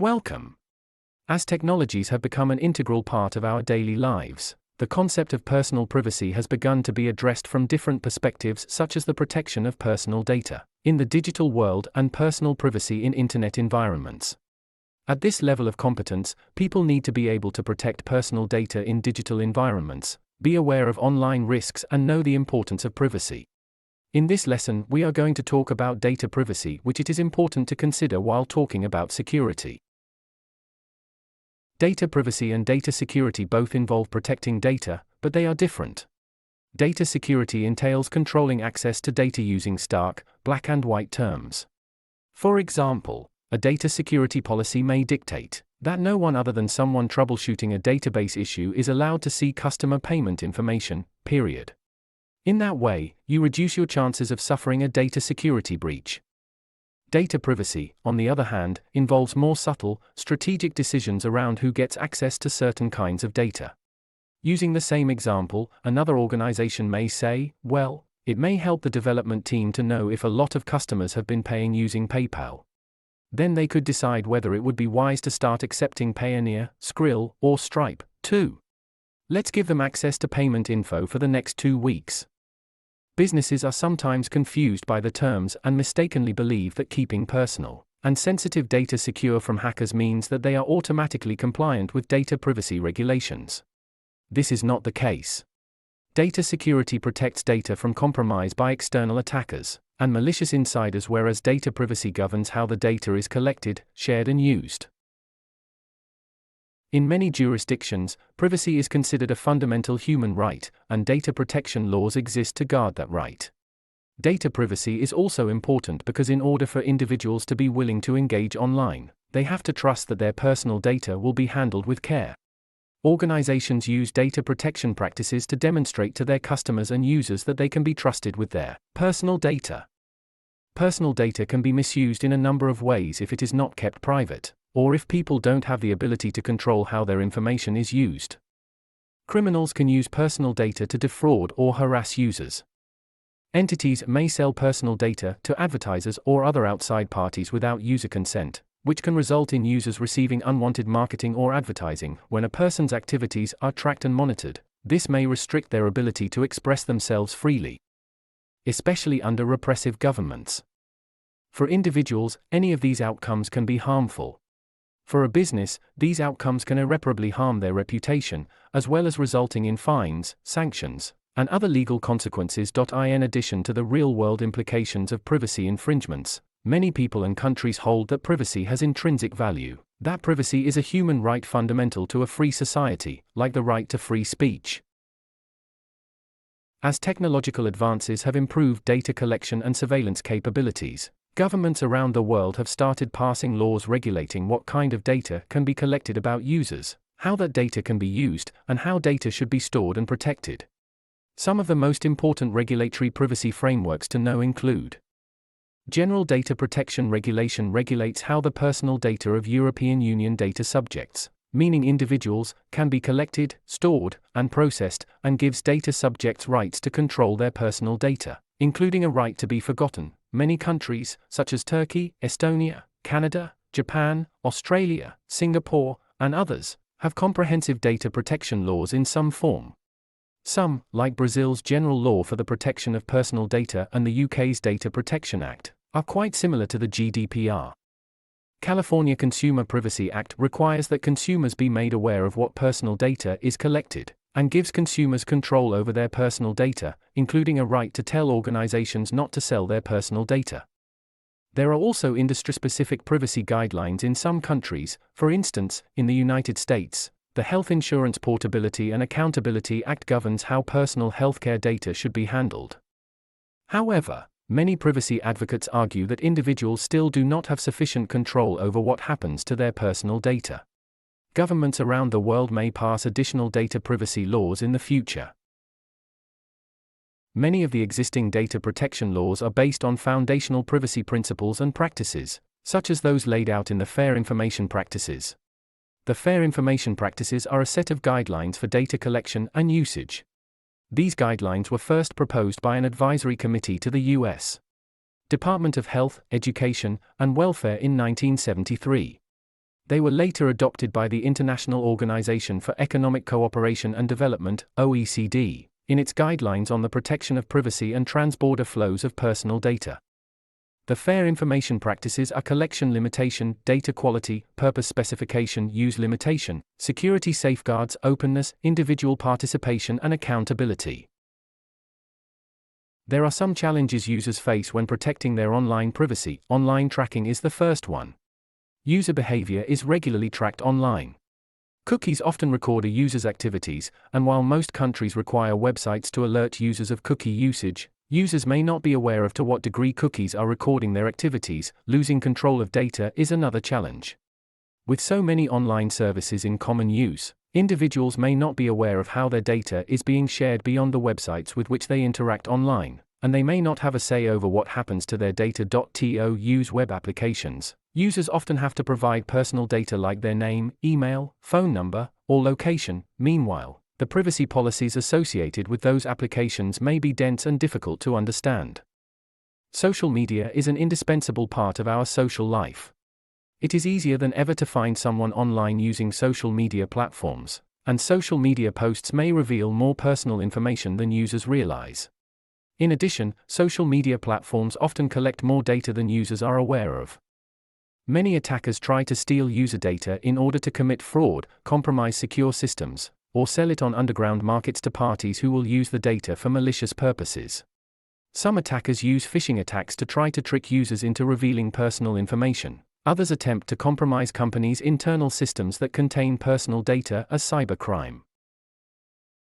Welcome. As technologies have become an integral part of our daily lives, the concept of personal privacy has begun to be addressed from different perspectives, such as the protection of personal data in the digital world and personal privacy in internet environments. At this level of competence, people need to be able to protect personal data in digital environments, be aware of online risks, and know the importance of privacy. In this lesson, we are going to talk about data privacy, which it is important to consider while talking about security. Data privacy and data security both involve protecting data, but they are different. Data security entails controlling access to data using stark, black and white terms. For example, a data security policy may dictate that no one other than someone troubleshooting a database issue is allowed to see customer payment information, period. In that way, you reduce your chances of suffering a data security breach. Data privacy, on the other hand, involves more subtle, strategic decisions around who gets access to certain kinds of data. Using the same example, another organization may say, well, it may help the development team to know if a lot of customers have been paying using PayPal. Then they could decide whether it would be wise to start accepting Payoneer, Skrill, or Stripe, too. Let's give them access to payment info for the next 2 weeks. Businesses are sometimes confused by the terms and mistakenly believe that keeping personal and sensitive data secure from hackers means that they are automatically compliant with data privacy regulations. This is not the case. Data security protects data from compromise by external attackers and malicious insiders, whereas data privacy governs how the data is collected, shared, and used. In many jurisdictions, privacy is considered a fundamental human right, and data protection laws exist to guard that right. Data privacy is also important because in order for individuals to be willing to engage online, they have to trust that their personal data will be handled with care. Organizations use data protection practices to demonstrate to their customers and users that they can be trusted with their personal data. Personal data can be misused in a number of ways if it is not kept private, or if people don't have the ability to control how their information is used. Criminals can use personal data to defraud or harass users. Entities may sell personal data to advertisers or other outside parties without user consent, which can result in users receiving unwanted marketing or advertising. When a person's activities are tracked and monitored, this may restrict their ability to express themselves freely, especially under repressive governments. For individuals, any of these outcomes can be harmful. For a business, these outcomes can irreparably harm their reputation, as well as resulting in fines, sanctions, and other legal consequences. In addition to the real-world implications of privacy infringements, many people and countries hold that privacy has intrinsic value, that privacy is a human right fundamental to a free society, like the right to free speech. As technological advances have improved data collection and surveillance capabilities, governments around the world have started passing laws regulating what kind of data can be collected about users, how that data can be used, and how data should be stored and protected. Some of the most important regulatory privacy frameworks to know include: General Data Protection Regulation regulates how the personal data of European Union data subjects, meaning individuals, can be collected, stored, and processed, and gives data subjects rights to control their personal data, including a right to be forgotten. Many countries, such as Turkey, Estonia, Canada, Japan, Australia, Singapore, and others, have comprehensive data protection laws in some form. Some, like Brazil's General Law for the Protection of Personal Data and the UK's Data Protection Act, are quite similar to the GDPR. California Consumer Privacy Act requires that consumers be made aware of what personal data is collected, and gives consumers control over their personal data, including a right to tell organizations not to sell their personal data. There are also industry-specific privacy guidelines in some countries. For instance, in the United States, the Health Insurance Portability and Accountability Act governs how personal healthcare data should be handled. However, many privacy advocates argue that individuals still do not have sufficient control over what happens to their personal data. Governments around the world may pass additional data privacy laws in the future. Many of the existing data protection laws are based on foundational privacy principles and practices, such as those laid out in the Fair Information Practices. The Fair Information Practices are a set of guidelines for data collection and usage. These guidelines were first proposed by an advisory committee to the U.S. Department of Health, Education, and Welfare in 1973. They were later adopted by the International Organization for Economic Cooperation and Development, OECD, in its guidelines on the protection of privacy and transborder flows of personal data. The FAIR information practices are collection limitation, data quality, purpose specification, use limitation, security safeguards, openness, individual participation, and accountability. There are some challenges users face when protecting their online privacy. Online tracking is the first one. User behavior is regularly tracked online. Cookies often record a user's activities, and while most countries require websites to alert users of cookie usage, users may not be aware of to what degree cookies are recording their activities. Losing control of data is another challenge. With so many online services in common use, individuals may not be aware of how their data is being shared beyond the websites with which they interact online, and they may not have a say over what happens to their data. To use web applications, users often have to provide personal data like their name, email, phone number, or location. Meanwhile, the privacy policies associated with those applications may be dense and difficult to understand. Social media is an indispensable part of our social life. It is easier than ever to find someone online using social media platforms, and social media posts may reveal more personal information than users realize. In addition, social media platforms often collect more data than users are aware of. Many attackers try to steal user data in order to commit fraud, compromise secure systems, or sell it on underground markets to parties who will use the data for malicious purposes. Some attackers use phishing attacks to try to trick users into revealing personal information. Others attempt to compromise companies' internal systems that contain personal data as cybercrime.